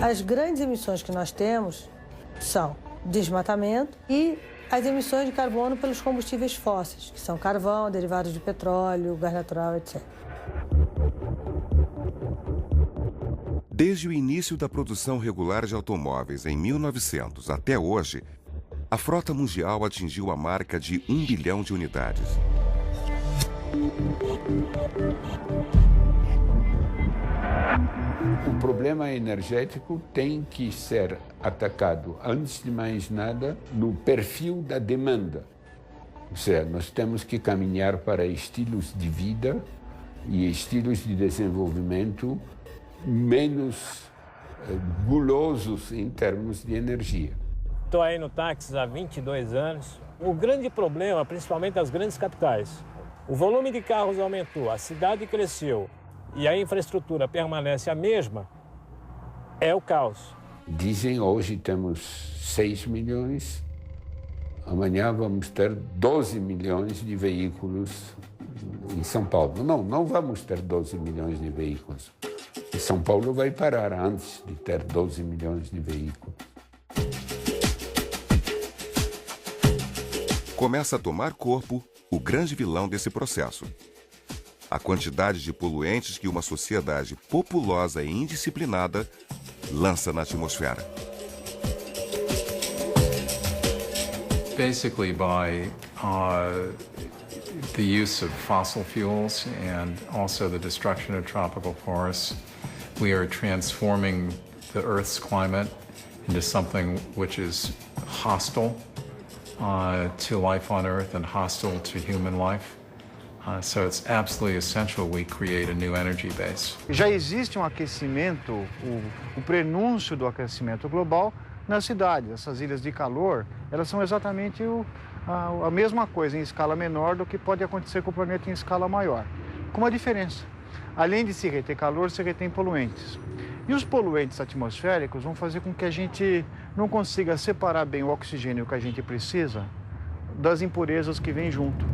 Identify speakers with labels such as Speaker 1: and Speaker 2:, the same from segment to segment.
Speaker 1: As grandes emissões que nós temos são desmatamento e as emissões de carbono pelos combustíveis fósseis, que são carvão, derivados de petróleo, gás natural, etc.
Speaker 2: Desde o início da produção regular de automóveis em 1900 até hoje, a frota mundial atingiu a marca de 1 bilhão de unidades.
Speaker 3: O problema energético tem que ser atacado, antes de mais nada, no perfil da demanda. Ou seja, nós temos que caminhar para estilos de vida e estilos de desenvolvimento menos gulosos em termos de energia.
Speaker 4: Estou aí no táxi há 22 anos. O grande problema, principalmente das grandes capitais, o volume de carros aumentou, a cidade cresceu e a infraestrutura permanece a mesma, é o caos.
Speaker 3: Dizem hoje temos 6 milhões, amanhã vamos ter 12 milhões de veículos em São Paulo. Não vamos ter 12 milhões de veículos. E São Paulo vai parar antes de ter 12 milhões de veículos.
Speaker 2: Começa a tomar corpo o grande vilão desse processo: a quantidade de poluentes que uma sociedade populosa e indisciplinada lança na atmosfera.
Speaker 5: Basically, by the use of fossil fuels and also the destruction of tropical forests, we are transforming the Earth's climate into something which is hostile to life on Earth and hostile to human life. So it's absolutely essential we create a new energy base.
Speaker 6: Já existe um aquecimento, o prenúncio do aquecimento global nas cidades. Essas ilhas de calor, elas são exatamente a mesma coisa em escala menor do que pode acontecer com o planeta em escala maior. Com uma diferença. Além de se reter calor, se retém poluentes. E os poluentes atmosféricos vão fazer com que a gente não consiga separar bem o oxigênio que a gente precisa das impurezas que vêm junto.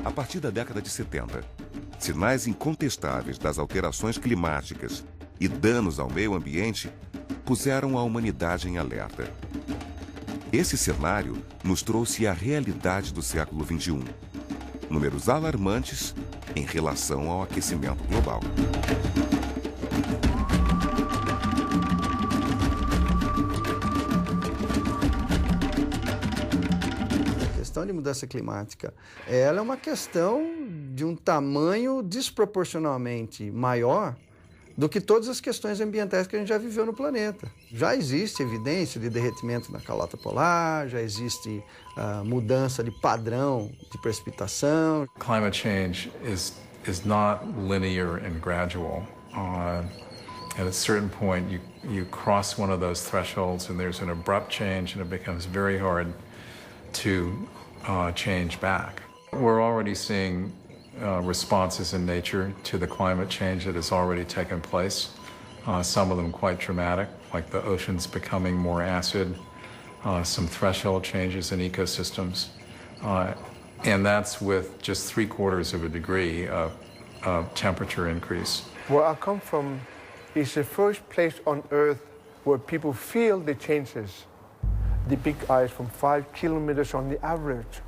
Speaker 2: A partir da década de 70, sinais incontestáveis das alterações climáticas e danos ao meio ambiente puseram a humanidade em alerta. Esse cenário nos trouxe a realidade do século XXI. Números alarmantes em relação ao aquecimento global.
Speaker 7: A questão de mudança climática, ela é uma questão de um tamanho desproporcionalmente maior do que todas as questões ambientais que a gente já viveu no planeta. Já existe evidência de derretimento na calota polar, já existe mudança de padrão de precipitação.
Speaker 5: Climate change is not linear and gradual. At a certain point, you cross one of those thresholds and there's an abrupt change and it becomes very hard to change back. We're already seeing responses in nature to the climate change that has already taken place. Some of them quite dramatic, like the oceans becoming more acid, some threshold changes in ecosystems. And that's with just 3/4 of a degree of temperature increase.
Speaker 8: Where I come from is the first place on Earth where people feel the changes. The big ice from 5 kilometers on the average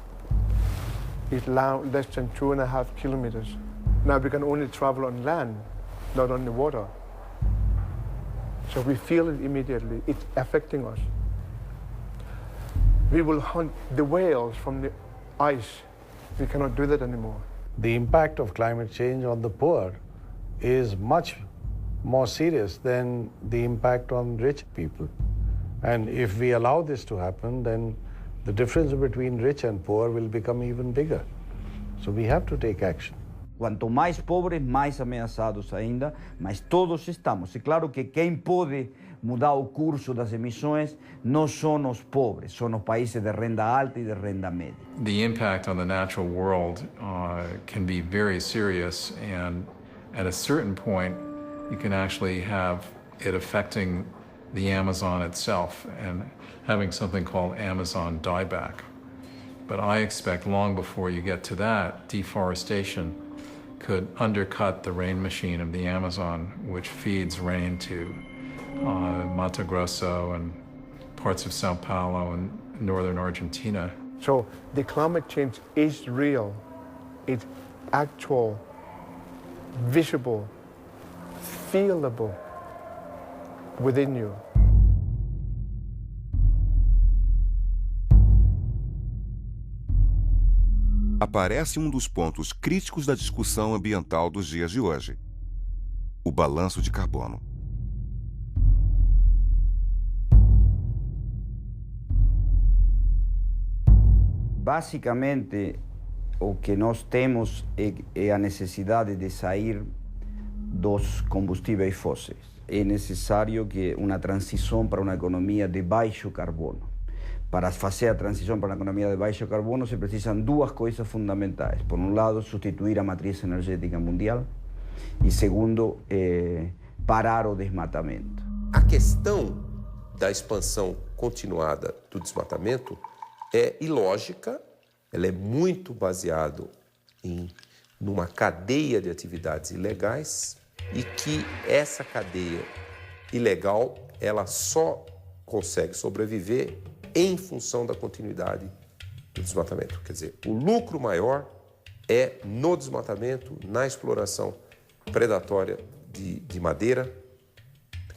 Speaker 8: is now less than 2.5 kilometers. Now we can only travel on land, not on the water. So we feel it immediately. It's affecting us. We will hunt the whales from the ice. We cannot do that anymore.
Speaker 9: The impact of climate change on the poor is much more serious than the impact on rich people. And if we allow this to happen, then the difference between rich and poor will become even bigger. So we have to take action.
Speaker 10: Quanto mais pobres, mais ameaçados ainda, mas todos estamos. E claro que quem pode mudar o curso das emissões não são os pobres, são os países de renda alta e de renda média.
Speaker 5: The impact on the natural world can be very serious, and at a certain point, you can actually have it affecting the Amazon itself and having something called Amazon dieback. But I expect long before you get to that, deforestation could undercut the rain machine of the Amazon, which feeds rain to Mato Grosso and parts of Sao Paulo and northern Argentina.
Speaker 8: So the climate change is real. It's actual, visible, feelable within you.
Speaker 2: Aparece um dos pontos críticos da discussão ambiental dos dias de hoje: o balanço de carbono.
Speaker 10: Basicamente, o que nós temos é a necessidade de sair dos combustíveis fósseis. É necessário que uma transição para uma economia de baixo carbono. Para fazer a transição para uma economia de baixo carbono se precisam duas coisas fundamentais. Por um lado, substituir a matriz energética mundial e, segundo, parar o desmatamento.
Speaker 11: A questão da expansão continuada do desmatamento é ilógica, ela é muito baseada numa cadeia de atividades ilegais e que essa cadeia ilegal ela só consegue sobreviver em função da continuidade do desmatamento. Quer dizer, o lucro maior é no desmatamento, na exploração predatória de madeira,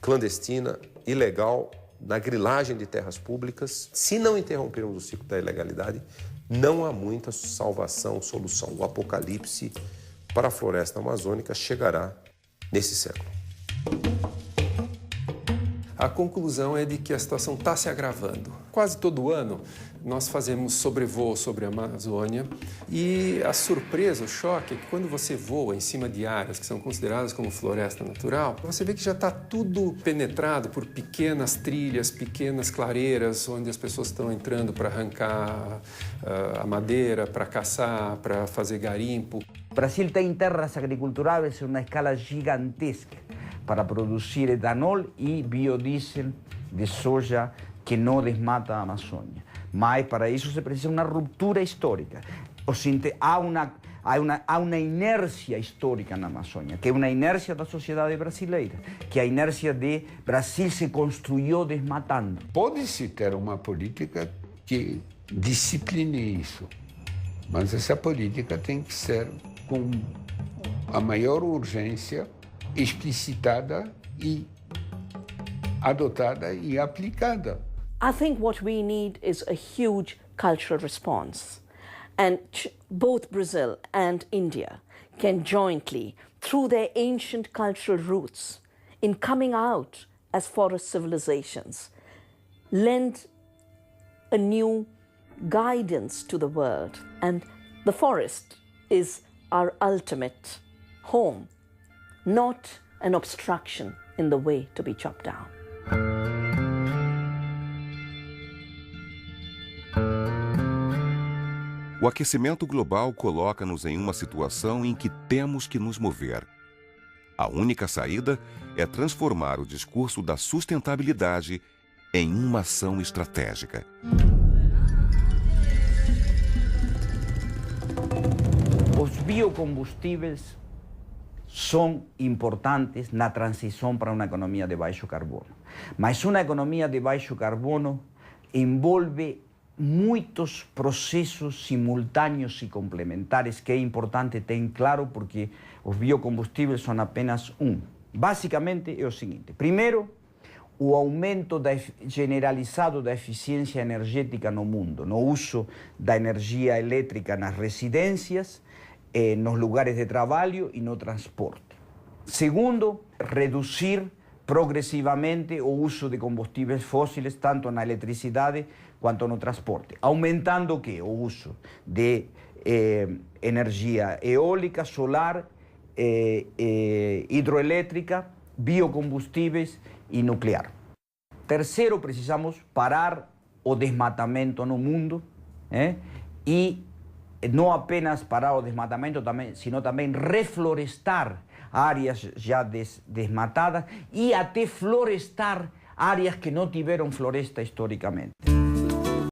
Speaker 11: clandestina, ilegal, na grilagem de terras públicas. Se não interrompermos o ciclo da ilegalidade, não há muita salvação, solução. O apocalipse para a floresta amazônica chegará nesse século.
Speaker 12: A conclusão é de que a situação está se agravando. Quase todo ano nós fazemos sobrevoo sobre a Amazônia e a surpresa, o choque é que quando você voa em cima de áreas que são consideradas como floresta natural, você vê que já está tudo penetrado por pequenas trilhas, pequenas clareiras onde as pessoas estão entrando para arrancar a madeira, para caçar, para fazer garimpo.
Speaker 10: O Brasil tem terras agriculturáveis em uma escala gigantesca para produzir etanol e biodiesel de soja que não desmata a Amazônia. Mas para isso se precisa uma ruptura histórica. Há uma inércia histórica na Amazônia, que é uma inércia da sociedade brasileira, que é a inércia de Brasil se construiu desmatando.
Speaker 3: Pode-se ter uma política que discipline isso, mas essa política tem que ser com a maior urgência explicitada e adotada e aplicada.
Speaker 13: I think what we need is a huge cultural response. And both Brazil and India can jointly, through their ancient cultural roots, in coming out as forest civilizations, lend a new guidance to the world. And the forest is our ultimate home, not an obstruction in the way to be chopped down.
Speaker 2: O aquecimento global coloca-nos em uma situação em que temos que nos mover. A única saída é transformar o discurso da sustentabilidade em uma ação estratégica.
Speaker 10: Os biocombustíveis são importantes na transição para uma economia de baixo carbono. Mas uma economia de baixo carbono envolve muitos processos simultâneos e complementares que é importante ter claro porque os biocombustíveis são apenas um. Basicamente é o seguinte: primeiro, o aumento generalizado da eficiência energética no mundo, no uso da energia elétrica nas residências, nos lugares de trabalho e no transporte. Segundo, reduzir progressivamente o uso de combustíveis fósseis, tanto na eletricidade quanto no transporte, aumentando o quê? O uso de energia eólica, solar, hidroelétrica, biocombustíveis e nuclear. Terceiro, precisamos parar o desmatamento no mundo, e não apenas parar o desmatamento, sino também reflorestar áreas já desmatadas e até florestar áreas que não tiveram floresta historicamente.